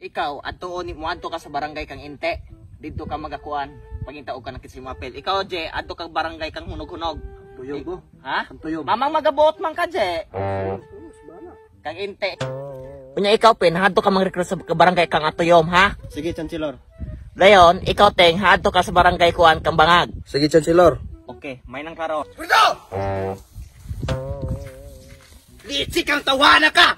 Ikaw, adto ka sa barangay kang inte. Dito ka magakuan. Pagintao ka ng kisimapel. Ikaw, Je, adto ka barangay kang hunog-hunog. Tuyog ko. Ha? Ang tuyog. Mamang magabuot man ka, Je. Kang inte. Kunya ikaw, Pin, hadto ka mang-recruit sa barangay kang atuyom, ha? Sige, Chancellor. Dayon, ikaw, Teng, hadto ka sa barangay kuan kang bangag. Sige, Chancellor. Okay, may nang klaro. Pito! Litsi kang tawana ka!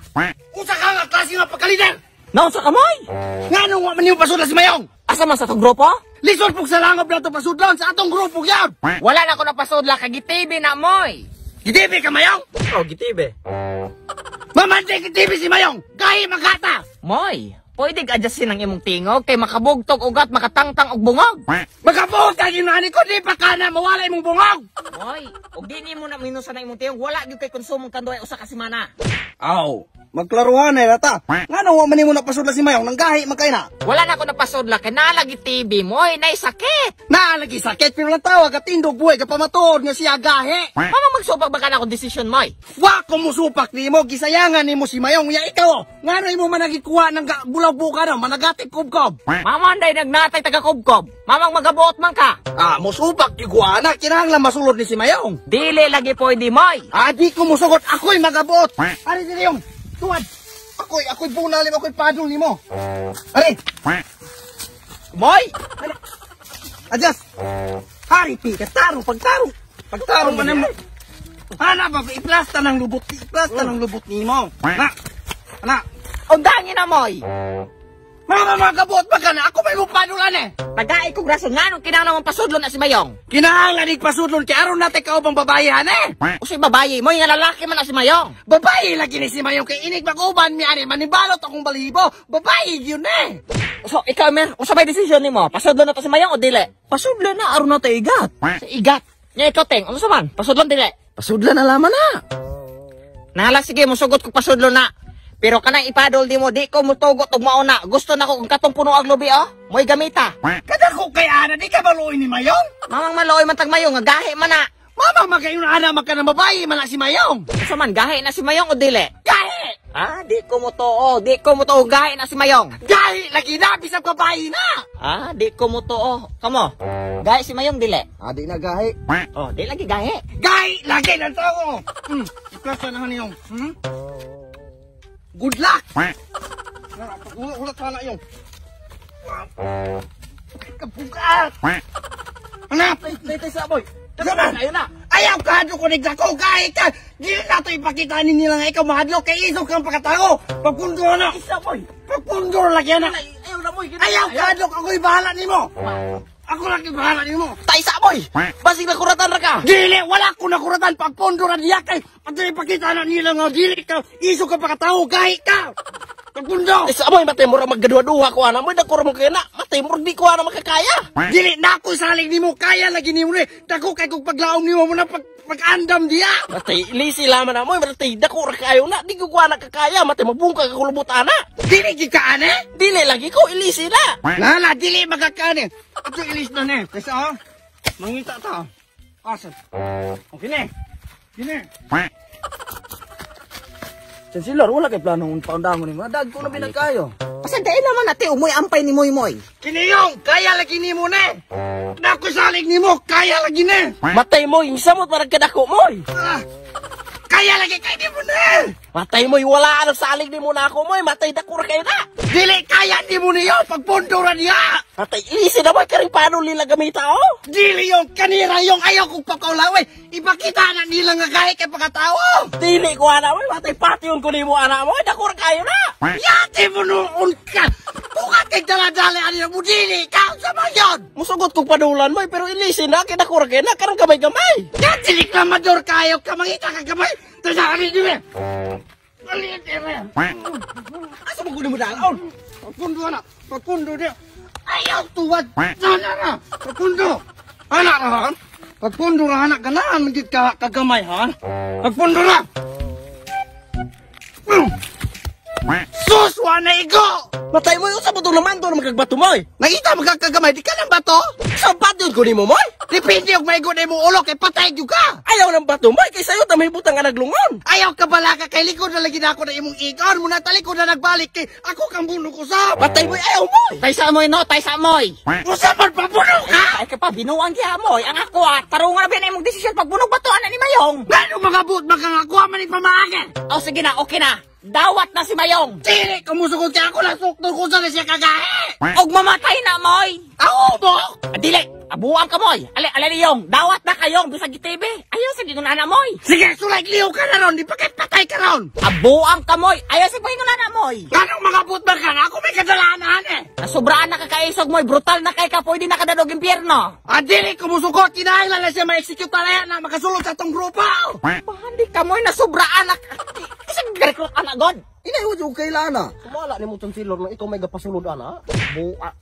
Usa ka nga klase nga pagkalider! Naon sa kamay? Nga nung man yung pasudlan si Mayong! Asa man sa tong grupo? Lisod pug sa langob na ito pasudlan sa atong grupo yan! Wala na ako napasudla kay gitibi na moy. Gitibi ka Mayong! Oh, gitibe. Mamantay gitibi si Mayong! Kahi magata! Moy, pwede adjustin ang imong tingog kay makabugtog ugat makatangtang og bungog. Magkabuhot ka ginani ko di pa ka na mawala imong bungog! Moy, og di nimo na minusan na imong tingog, wala gyud kay konsumong kanduay usa ka semana. Aw, magklaruhan eh, rata. Nga nung man mo napasudla si Mayong, nang gahi magkay na. Wala na ako napasudla kay nalagi TV moy, nay sakit. Naalagi sakit pero lang tawag at tindog buhay ka pamatuod nga siya gahe! Mama magsubak ba ka na akong desisyon moy? Wa ko musupak ni mo, gisayangan ni mo si Mayong, ya ikaw, nga rin mo managikuha ng bulaw buka na, managatip kubkob. Mama anday nagnatay taga kubkob. Mamang magabuot man ka. Ah, musupak yung na, kinahanglan masulod ni si Mayong. Dili lagi pwede moy. Ah, di ko musugot, ako'y magabot. Ari din yung, tuwad. Ako'y bunalim, ako'y padong ni mo. Ari. Moy. Adjust. Hari, pika, tarong, pagtarong. Pagtarong man mo. Ana ba, iplasta ng lubot, ni mo. Na. Undangin na moy. Mga magabot ba ka na? Ako may mupanulan eh. Tagay kong rason nga nung kinahanglan pasudlon na si Mayong. Kinahanglan igpasudlon kay aron natin kaubang babayan eh. Usoy babayi mo, nga lalaki man na si Mayong. Babae lagi ni si Mayong kay inig mag-uban mi ani manibalot akong balibo. Babae yun eh. So, ikaw mer, usa may desisyon nimo? Pasudlon na to si Mayong o dili? Pasudlon na aron na to igat. Sa igat. Nya ikaw Teng, ano man? Pasudlon dili? Pasudlan na laman na. Nahala sige mo sugot ko pasudlon na. Pero kanang ipadol di mo, di ko mutugot og mauna. Gusto na ko kung katong puno ang lubi oh. Mo'y gamita. Kada ko kay ana di ka maluoy ni Mayong. Mamang maloy man tag Mayong, nga gahi man na. Mama magayon ana magka na babae man na si Mayong. Usa man gahi na si Mayong o dili? Gahi. Ah, di ko mutuo, gahi na si Mayong. Gahi lagi na bisag babae na. Ah, di ko mutuo. Kamo. Gahi si Mayong dili. Adi na gahi. Oh, di lagi gahi. Gahi lagi lang tao. Iklasa na haniyong. Good luck. Ulat sana yung. Kapugat. Hanap. Tay sa boy. Dagan Ayun na. ayaw ka ko nagdako gahi ka. Di na to ipakita ni nila nga ikaw mahadlok kay isog kang pagkatao. Pagpundor na. Isa boy. Pagpundor lagi na. Ayaw na boy. Ayaw ka ako'y bahala nimo. Ako lagi bahala nimo. Tay sa boy. Basig na kuratan ra ka. Dili, wala ko nakuratan pagpunduran niya kay at ipakita na nila nga dili ka isog kang pagkatao gahi ka. Pagpundo. Isa boy matay mo ra maggaduha-duha ko ana. Moy dako ra mo kay na. Matay mo di ko ana makakaya. Dili na ako saling nimo kaya lagi nimo ni. Dako kay kung paglaom nimo mo na pag-andam diya. Matay lisi laman na mo. Matay dako ra kayo na. Di ko ana kakaya. Matay mabungka ka kulubot ana. Dili gi ka ane? Dili lagi ko ilisi na. Nala dili magakane. Ato ilis na ne. Kasi mangita ta. Asa. Okay ne. Gini. Chancellor, wala kay planong paundangon ni mo. Dag ko na binagkayo. Pasanday naman nati umoy ampay ni moy. Kiniyong, kaya lagi nimo ne. Dako saling nimo, kaya lagi ne. Matay mo samot parang kadako moy. Kaya lagi kay nimo ne. Matay mo wala ano salig ni mo na ako moy. Matay dako ra kayo na. Dili kaya nimo niyo pagpunduran niya. Matay ilisi na moy karing paano nila gamita oh. Dili yung kanira yung ayaw kong pakaulaway. Ipakita na nila nga gahe kay pagkatao. Dili ko ana moy. Matay pation ko nimo ana moy. Dako ra kayo na. Yate mo noon ka. Bukat kay daladali ano mo dili ka sa mayon. Musugot kong padulan moy pero ilisi na kay dako ra kayo na karang gamay-gamay. Yate reklamador kayo ka mangita ka gamay. Tasari di ba? Aliit ere. Asa mo kuno mo daon? Pagpundo na. Pagpundo dia. Ayaw tuwad. Sana na. Pagpundo. Anak na ha. Pagpundo na anak ganahan magit ka kagamay ha. Pagpundo na. Sus, wana igo! Matay mo yung sa butong naman doon magkagbato mo eh. Nakita magkakagamay, di ka ng bato? Sa bato yun kunin mo mo eh. Depende yung may good mo ulo kay patay gyud ka. Ayaw ng bato, may kay sayo ta may butang nga naglungon. Ayaw ka bala ka kay likod na lagi na ako na imong ikon mo na talikod na nagbalik kay ako kang buno ko sa. Patay mo ayaw mo. Tay sa amoy no, tay sa amoy. Usa man pabuno ka. Ay ka pa binuang giha amoy. Ang ako tarungan na ba imong desisyon pagbunog batuan ni Mayong. Ngano mga buot magkangakuha man ni pamaagi. O sige na, okay na. Dawat na si Mayong. Dili ko musugod kay ako lang suktor ko sa siya kagahe. Og mamatay na moy. Ako mo. Dili, abuang ka moy. Ali Liyong, dawat na kayong bisag TV. Ayaw sa ginuna na moy. Sige, sulay liw ka na ron, di pa kay patay ka ron. Abuang ka moy. Ayaw sa ginuna na moy. Ngano mga buot magkan ako may kadalanan eh. Nasubraan na kakaisog moy, brutal na kay ka pwede na kadadog impyerno. Dili ko musugod kinahanglan na siya ma-execute na na makasulod sa tong grupo. Bahandi ka moy, nasubraan na. Isang rekrut anak god. Inayo jud kay lana. Sumala ni mo tong silor na ikaw may gapasulod ana. Buang.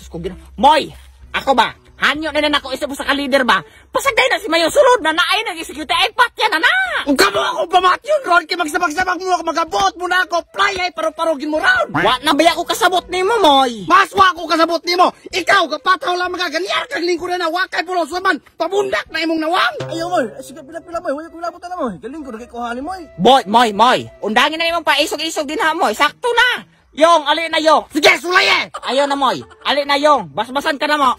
Ko gina. Moy, ako ba? Hanyo na ako isa mo sa ka-leader ba? Pasagday na si Mayong sulod na naay nag-execute ay patya na na. Kung kamo ako pamatyon ron, kay magsabag-sabag mo ako, magabot mo na ako, fly ay paro-parogin mo ron. Wa na ba ako kasabot nimo moy? Maswa ako kasabot nimo. Ikaw, kapataw lang magaganyan, kag lingko na wakay pulos man, pabundak na imong nawang. Ayaw mo. Sige pila-pila mo. Huwag ko labot na mo. Galing ko na kay kuhanin mo. Moy. Undangin na imong paisog-isog din ha moy. Sakto na. Yong, ali na Yong. Sige, sulay eh. Ayaw na moy. Ali na Yong. Basbasan ka na mo.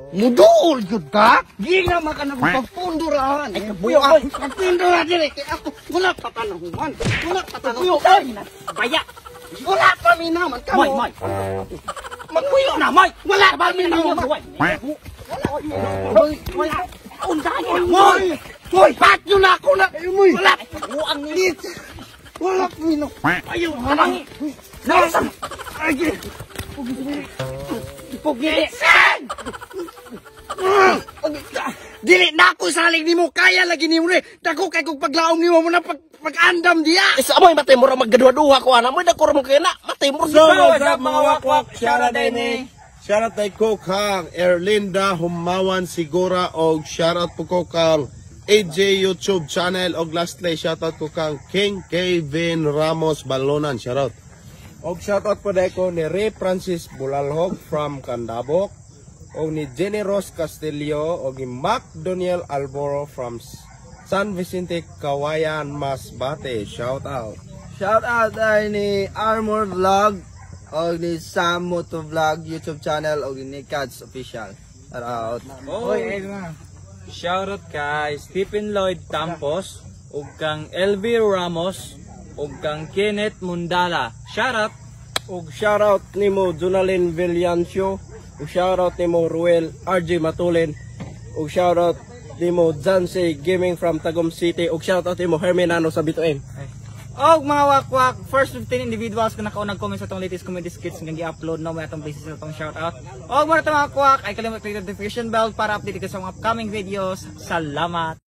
Mudul jud ka? Ginaman ka na pagpundurahan. Ay, kabuyo ka. Pagpundurahan dire kay ako. Wala pa panahuman. Wala pa Kabuyo tanahuman. ka. Baya. Wala pa minaman ka Moy. Magpuyo na, Moy. Wala pa minaman. Wala. Undangin na Moy. Moy, patyo na ako na. Moy. Wala. Buang ni. Wala pa minaman. Ayaw halangi. Nasaan? Ay. Puglisan! Dili na ako saling nimo kaya lagi nimo ni. Dako kay kog paglaom nimo mo na pag-andam diya. Isa mo matay mo ra maggadua-duha ko ana mo dako mo kay na. Matay mo What's up mga wakwak? Shoutout din eh. Shoutout kay Kokang, Erlinda Humawan Sigura og shoutout po ko kang AJ YouTube channel og lastly shoutout ko kang King Kevin Ramos Balonan shoutout. Og shoutout po dahil ko ni Ray Francis Bulalhog from Candabok og ni Jenny Rose Castillo og ni Mac Doniel Alboro from San Vicente Kawayan Masbate shoutout. Shoutout ay ni Armor Vlog o ni Sam Moto Vlog YouTube channel o ni Cats Official. Shoutout. Shoutout kay Stephen Lloyd Campos ug kang LV Ramos ug kang Kenneth Mundala. Shoutout. Og shoutout nimo Jonalyn Villancio, og shoutout nimo Ruel RJ Matulin, og shoutout nimo Janse Gaming from Tagum City, og shoutout nimo Herminano sa Bituin. Og mga wakwak, first 15 individuals kung nakaunang comment sa itong latest comedy skits nga gi-upload no may atong basis sa itong shoutout. Og mga wakwak, ay kalimut click the notification bell para update ka sa mga upcoming videos. Salamat!